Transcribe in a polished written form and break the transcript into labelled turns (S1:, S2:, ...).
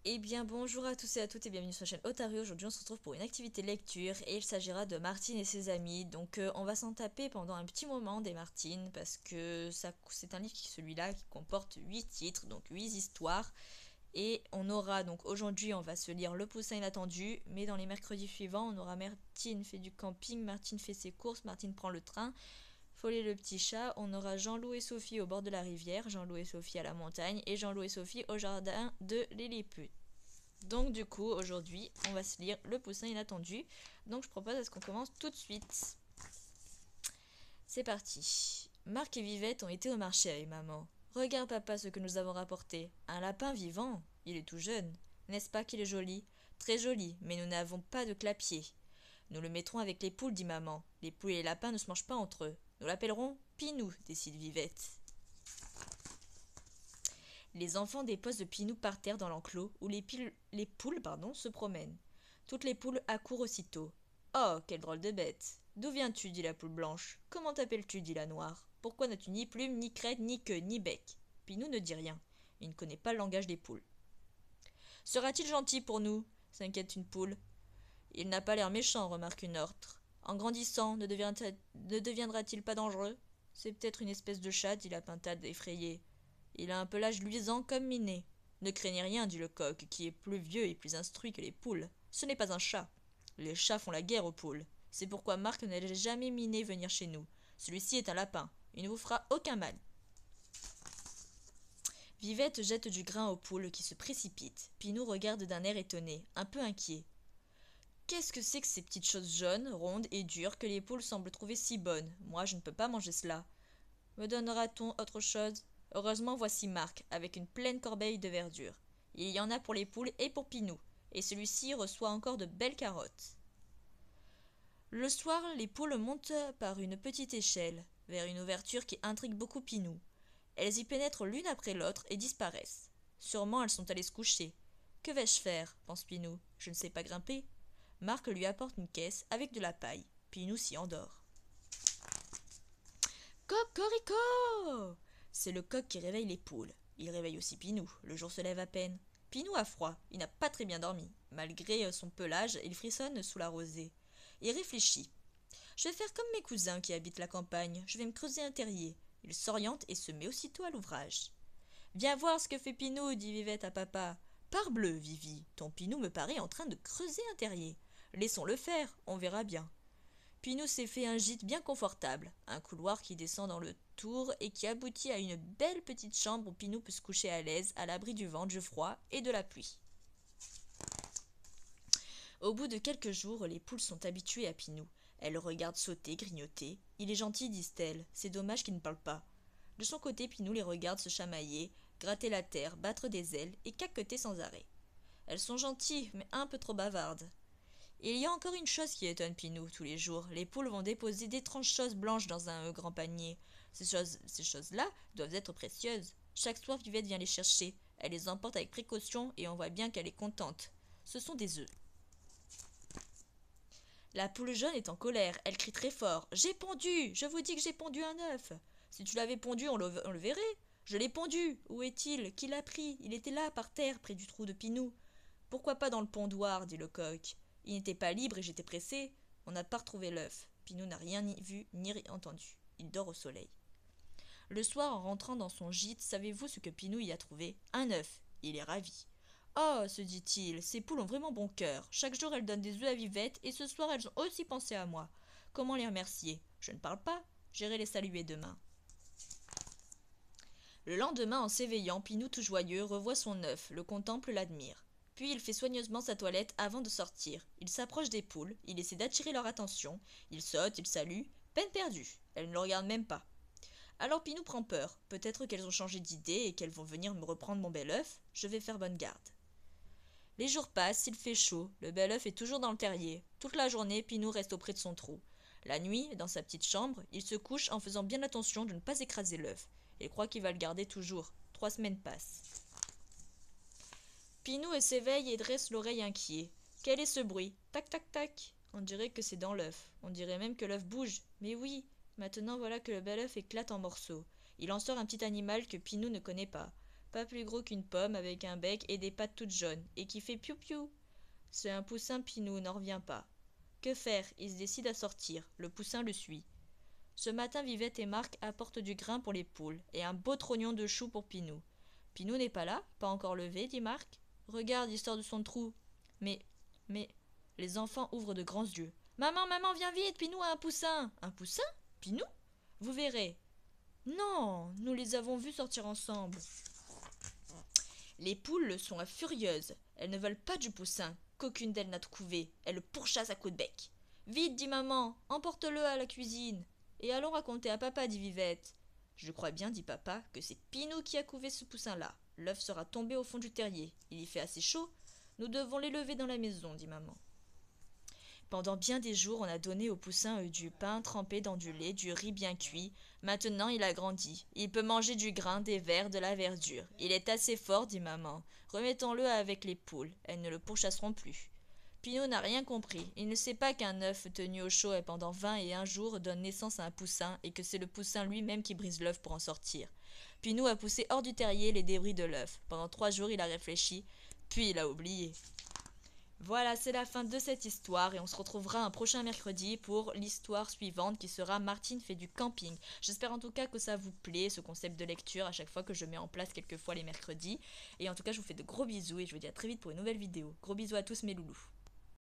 S1: Eh bien bonjour à tous et à toutes et bienvenue sur la chaîne Otaru. Aujourd'hui on se retrouve pour une activité lecture et il s'agira de Martine et ses amis. Donc on va s'en taper pendant un petit moment des Martines parce que c'est un livre celui-là qui comporte 8 titres, donc 8 histoires. Et on aura donc aujourd'hui on va se lire Le Poussin Inattendu, mais dans les mercredis suivants on aura Martine fait du camping, Martine fait ses courses, Martine prend le train, Follet le petit chat, on aura Jean-Loup et Sophie au bord de la rivière, Jean-Loup et Sophie à la montagne et Jean-Loup et Sophie au jardin de Lilliput. Donc du coup, aujourd'hui, on va se lire Le Poussin Inattendu. Donc je propose à ce qu'on commence tout de suite. C'est parti. Marc et Vivette ont été au marché avec maman. Regarde papa ce que nous avons rapporté. Un lapin vivant. Il est tout jeune. N'est-ce pas qu'il est joli? Très joli, mais nous n'avons pas de clapier. Nous le mettrons avec les poules, dit maman. Les poules et les lapins ne se mangent pas entre eux. Nous l'appellerons Pinou, décide Vivette. Les enfants déposent Pinou par terre dans l'enclos où les poules se promènent. Toutes les poules accourent aussitôt. Oh, quelle drôle de bête! D'où viens-tu? Dit la poule blanche. Comment t'appelles-tu? Dit la noire. Pourquoi n'as-tu ni plume, ni crête, ni queue, ni bec? Pinou ne dit rien. Il ne connaît pas le langage des poules. Sera-t-il gentil pour nous? S'inquiète une poule. Il n'a pas l'air méchant, remarque une autre. En grandissant, ne deviendra-t-il pas dangereux? C'est peut-être une espèce de chat, dit la pintade effrayée. Il a un pelage luisant comme Minet. Ne craignez rien, dit le coq, qui est plus vieux et plus instruit que les poules. Ce n'est pas un chat. Les chats font la guerre aux poules. C'est pourquoi Marc ne laisse jamais Minet venir chez nous. Celui-ci est un lapin. Il ne vous fera aucun mal. Vivette jette du grain aux poules qui se précipitent. Pinou regarde d'un air étonné, un peu inquiet. Qu'est-ce que c'est que ces petites choses jaunes, rondes et dures que les poules semblent trouver si bonnes? Moi, je ne peux pas manger cela. Me donnera-t-on autre chose? Heureusement, voici Marc, avec une pleine corbeille de verdure. Il y en a pour les poules et pour Pinou, et celui-ci reçoit encore de belles carottes. Le soir, les poules montent par une petite échelle, vers une ouverture qui intrigue beaucoup Pinou. Elles y pénètrent l'une après l'autre et disparaissent. Sûrement elles sont allées se coucher. Que vais-je faire? Pense Pinou. Je ne sais pas grimper. Marc lui apporte une caisse avec de la paille. Pinou s'y endort. Cocorico! C'est le coq qui réveille les poules. Il réveille aussi Pinou. Le jour se lève à peine. Pinou a froid. Il n'a pas très bien dormi. Malgré son pelage, il frissonne sous la rosée. Il réfléchit. Je vais faire comme mes cousins qui habitent la campagne. Je vais me creuser un terrier. Il s'oriente et se met aussitôt à l'ouvrage. Viens voir ce que fait Pinou, dit Vivette à papa. Parbleu, Vivi, ton Pinou me paraît en train de creuser un terrier. Laissons-le faire, on verra bien. Pinou s'est fait un gîte bien confortable, un couloir qui descend dans le tour et qui aboutit à une belle petite chambre où Pinou peut se coucher à l'aise, à l'abri du vent, du froid et de la pluie. Au bout de quelques jours, les poules sont habituées à Pinou. Elles le regardent sauter, grignoter. Il est gentil, disent-elles. C'est dommage qu'il ne parle pas. De son côté, Pinou les regarde se chamailler, gratter la terre, battre des ailes et caqueter sans arrêt. Elles sont gentilles, mais un peu trop bavardes. Et il y a encore une chose qui étonne Pinou tous les jours. Les poules vont déposer d'étranges choses blanches dans un grand panier. Ces choses-là doivent être précieuses. Chaque soir, Vivette vient les chercher. Elle les emporte avec précaution et on voit bien qu'elle est contente. Ce sont des œufs. La poule jaune est en colère. Elle crie très fort. J'ai pondu! Je vous dis que j'ai pondu un œuf. Si tu l'avais pondu, on le verrait. Je l'ai pondu. Où est-il? Qui l'a pris? Il était là, par terre, près du trou de Pinou. Pourquoi pas dans le pondoir? Dit le coq. Il n'était pas libre et j'étais pressé. On n'a pas retrouvé l'œuf. Pinou n'a rien ni vu ni entendu. Il dort au soleil. Le soir, en rentrant dans son gîte, savez-vous ce que Pinou y a trouvé? Un œuf. Il est ravi. Oh, se dit-il, ces poules ont vraiment bon cœur. Chaque jour, elles donnent des œufs à Vivette et ce soir, elles ont aussi pensé à moi. Comment les remercier? Je ne parle pas. J'irai les saluer demain. Le lendemain, en s'éveillant, Pinou tout joyeux revoit son œuf, le contemple, l'admire. Puis il fait soigneusement sa toilette avant de sortir. Il s'approche des poules, il essaie d'attirer leur attention. Il saute, il salue. Peine perdue. Elles ne le regardent même pas. Alors Pinou prend peur. Peut-être qu'elles ont changé d'idée et qu'elles vont venir me reprendre mon bel œuf. Je vais faire bonne garde. Les jours passent, il fait chaud. Le bel œuf est toujours dans le terrier. Toute la journée, Pinou reste auprès de son trou. La nuit, dans sa petite chambre, il se couche en faisant bien attention de ne pas écraser l'œuf. Il croit qu'il va le garder toujours. 3 semaines passent. Pinou s'éveille et dresse l'oreille inquiet. Quel est ce bruit? Tac, tac, tac. On dirait que c'est dans l'œuf. On dirait même que l'œuf bouge. Mais oui, maintenant voilà que le bel œuf éclate en morceaux. Il en sort un petit animal que Pinou ne connaît pas. pas plus gros qu'une pomme avec un bec et des pattes toutes jaunes, et qui fait piou-piou. C'est un poussin Pinou, n'en revient pas. Que faire? Il se décide à sortir. Le poussin le suit. Ce matin, Vivette et Marc apportent du grain pour les poules et un beau trognon de chou pour Pinou. Pinou n'est pas là, pas encore levé, dit Marc. Regarde, il sort de son trou. Mais, les enfants ouvrent de grands yeux. Maman, maman, viens vite, Pinou a un poussin. Un poussin? Pinou? Vous verrez. Non, nous les avons vus sortir ensemble. Les poules sont furieuses. Elles ne veulent pas du poussin, qu'aucune d'elles n'a trouvé. Elles le pourchassent à coups de bec. Vite, dit maman, emporte-le à la cuisine. Et allons raconter à papa, dit Vivette. Je crois bien, dit papa, que c'est Pinou qui a couvé ce poussin-là. L'œuf sera tombé au fond du terrier. Il y fait assez chaud. Nous devons l'élever dans la maison, dit maman. Pendant bien des jours, on a donné au poussin du pain trempé dans du lait, du riz bien cuit. Maintenant, il a grandi. Il peut manger du grain, des vers, de la verdure. Il est assez fort, dit maman. Remettons-le avec les poules. Elles ne le pourchasseront plus. Pinou n'a rien compris. Il ne sait pas qu'un œuf tenu au chaud et pendant 21 jours donne naissance à un poussin et que c'est le poussin lui-même qui brise l'œuf pour en sortir. Pinou a poussé hors du terrier les débris de l'œuf. Pendant 3 jours, il a réfléchi, puis il a oublié. Voilà, c'est la fin de cette histoire et on se retrouvera un prochain mercredi pour l'histoire suivante qui sera Martine fait du camping. J'espère en tout cas que ça vous plaît, ce concept de lecture à chaque fois que je mets en place quelques fois les mercredis. Et en tout cas, je vous fais de gros bisous et je vous dis à très vite pour une nouvelle vidéo. Gros bisous à tous mes loulous.